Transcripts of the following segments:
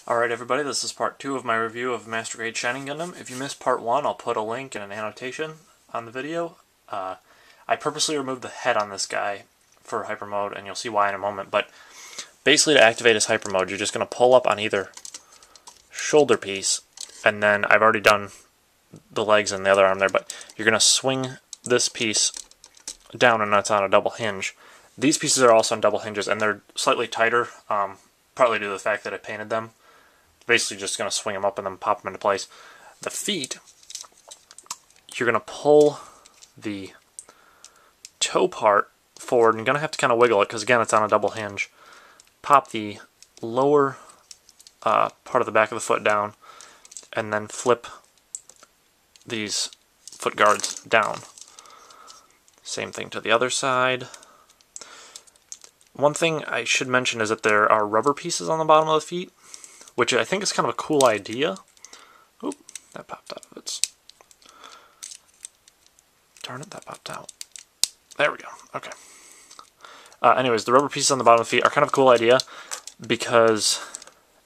Alright everybody, this is part 2 of my review of Master Grade Shining Gundam. If you missed part 1, I'll put a link and an annotation on the video. I purposely removed the head on this guy for hyper mode, and you'll see why in a moment. But basically to activate his hyper mode, you're just going to pull up on either shoulder piece, and then I've already done the legs and the other arm there, but you're going to swing this piece down, and that's on a double hinge. These pieces are also on double hinges, and they're slightly tighter, partly due to the fact that I painted them. Basically just going to swing them up and then pop them into place. The feet, you're going to pull the toe part forward, and you're going to have to kind of wiggle it because, again, it's on a double hinge. Pop the lower part of the back of the foot down, and then flip these foot guards down. Same thing to the other side. One thing I should mention is that there are rubber pieces on the bottom of the feet, which I think is kind of a cool idea. Oop, that popped out of its... Darn it, that popped out. There we go, okay. Anyways, the rubber pieces on the bottom of the feet are kind of a cool idea because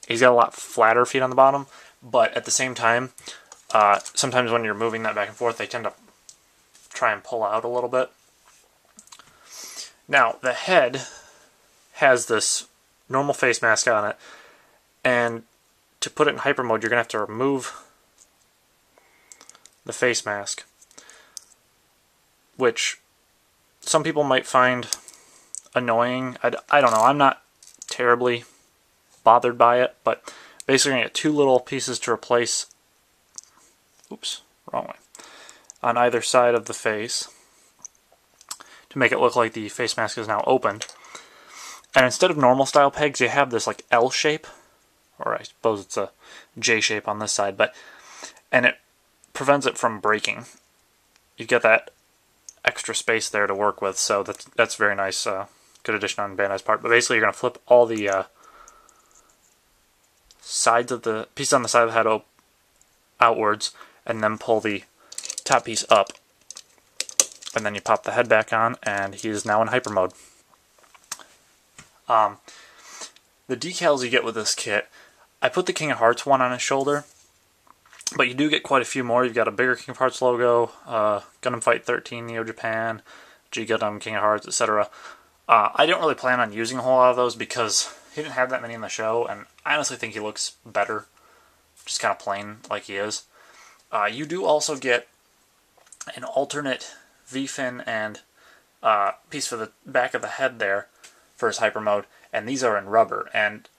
he's got a lot flatter feet on the bottom, but at the same time, sometimes when you're moving that back and forth, they tend to try and pull out a little bit. Now, the head has this normal face mask on it, and to put it in hyper mode, you're going to have to remove the face mask, which some people might find annoying. I don't know, I'm not terribly bothered by it, but basically you're going to get two little pieces to replace, oops, wrong way, on either side of the face to make it look like the face mask is now opened. And instead of normal style pegs, you have this like L shape, or I suppose it's a J shape on this side, and it prevents it from breaking. You get that extra space there to work with, so that's very nice, good addition on Bandai's part. But basically you're going to flip all the sides of the piece on the side of the head outwards, and then pull the top piece up, and then you pop the head back on, and he is now in hyper mode. The decals you get with this kit, I put the King of Hearts one on his shoulder, but you do get quite a few more. You've got a bigger King of Hearts logo, Gundam Fight 13, Neo Japan, G Gundam, King of Hearts, etc. I don't really plan on using a whole lot of those because he didn't have that many in the show, and I honestly think he looks better, just kind of plain like he is. You do also get an alternate V-fin and piece for the back of the head there for his hyper mode, and these are in rubber, and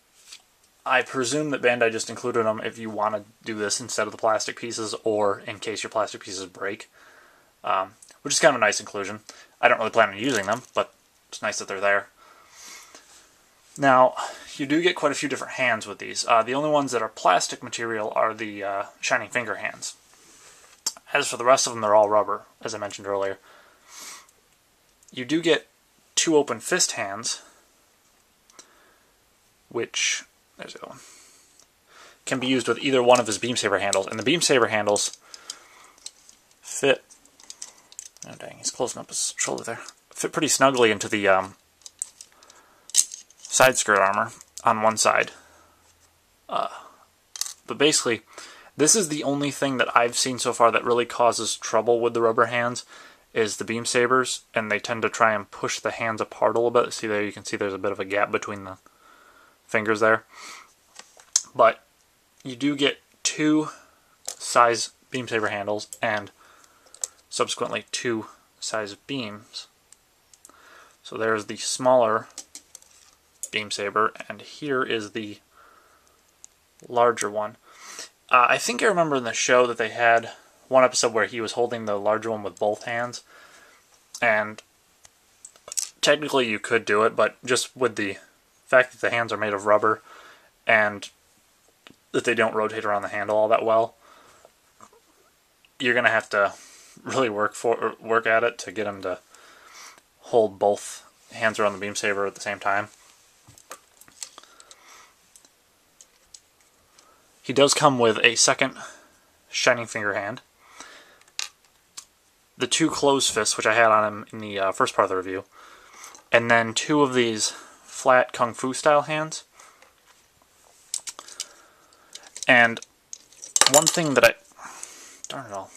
I presume that Bandai just included them if you want to do this instead of the plastic pieces, or in case your plastic pieces break, which is kind of a nice inclusion. I don't really plan on using them, but it's nice that they're there. Now, you do get quite a few different hands with these. The only ones that are plastic material are the Shining Finger hands. As for the rest of them, they're all rubber, as I mentioned earlier. You do get two open fist hands, which, there's the other one, can be used with either one of his beam saber handles. And the beam saber handles fit, oh dang, he's closing up his shoulder there, fit pretty snugly into the side skirt armor on one side. But basically, this is the only thing that I've seen so far that really causes trouble with the rubber hands, is the beam sabers, and they tend to try and push the hands apart a little bit. See there, you can see there's a bit of a gap between the fingers there. But you do get two size beam saber handles and subsequently two size beams. So there's the smaller beam saber, and here is the larger one. I think I remember in the show that they had one episode where he was holding the larger one with both hands, and technically you could do it, but just with the fact that the hands are made of rubber and that they don't rotate around the handle all that well, you're going to have to really work at it to get him to hold both hands around the beam saber at the same time. He does come with a second Shining Finger hand, the two closed fists, which I had on him in the first part of the review, and then two of these flat Kung Fu style hands. And one thing that darn it all.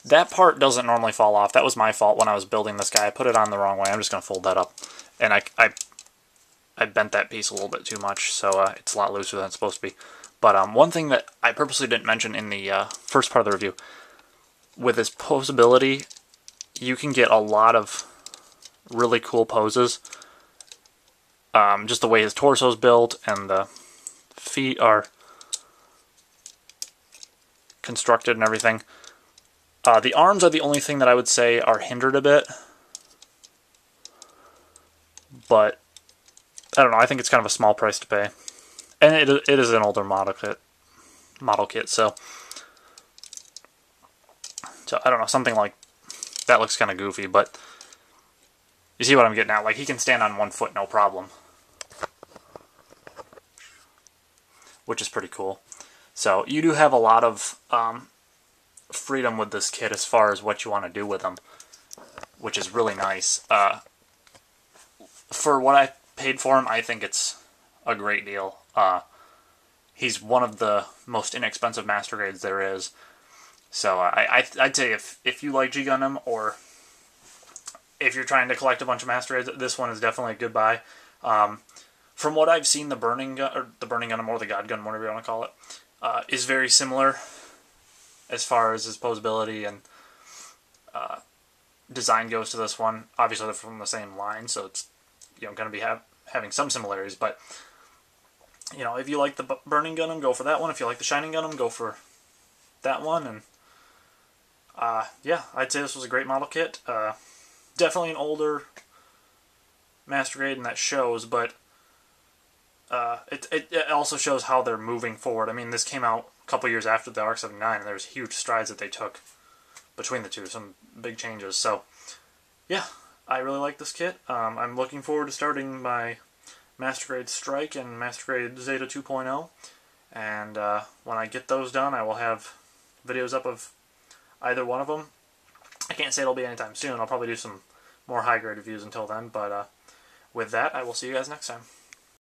That part doesn't normally fall off. That was my fault when I was building this guy. I put it on the wrong way. I'm just going to fold that up. And I bent that piece a little bit too much, so it's a lot looser than it's supposed to be. But one thing that I purposely didn't mention in the first part of the review, with his posability, you can get a lot of really cool poses. Just the way his torso is built and the feet are constructed and everything. The arms are the only thing that I would say are hindered a bit. But, I don't know, I think it's kind of a small price to pay. And it is an older model kit, so I don't know, something like that looks kind of goofy, but you see what I'm getting at. Like, he can stand on one foot no problem, which is pretty cool. So you do have a lot of freedom with this kit as far as what you want to do with them, which is really nice. For what I paid for him, I think it's a great deal. He's one of the most inexpensive Master Grades there is. So I'd say if you like G Gundam, or if you're trying to collect a bunch of Master Grades, this one is definitely a good buy. From what I've seen, the Burning Gundam, or the God Gundam, whatever you want to call it, is very similar as far as his posability and design goes to this one. Obviously, they're from the same line, so it's going to be having some similarities. But if you like the Burning Gundam, go for that one. If you like the Shining Gundam, go for that one. And yeah, I'd say this was a great model kit. Definitely an older Master Grade, and that shows, but it also shows how they're moving forward. I mean, this came out a couple years after the ARC-79, and there was huge strides that they took between the two, some big changes. So, yeah, I really like this kit. I'm looking forward to starting my Master Grade Strike and Master Grade Zeta 2.0, and when I get those done, I will have videos up of either one of them. I can't say it'll be anytime soon. I'll probably do some more high-grade reviews until then, but with that, I will see you guys next time.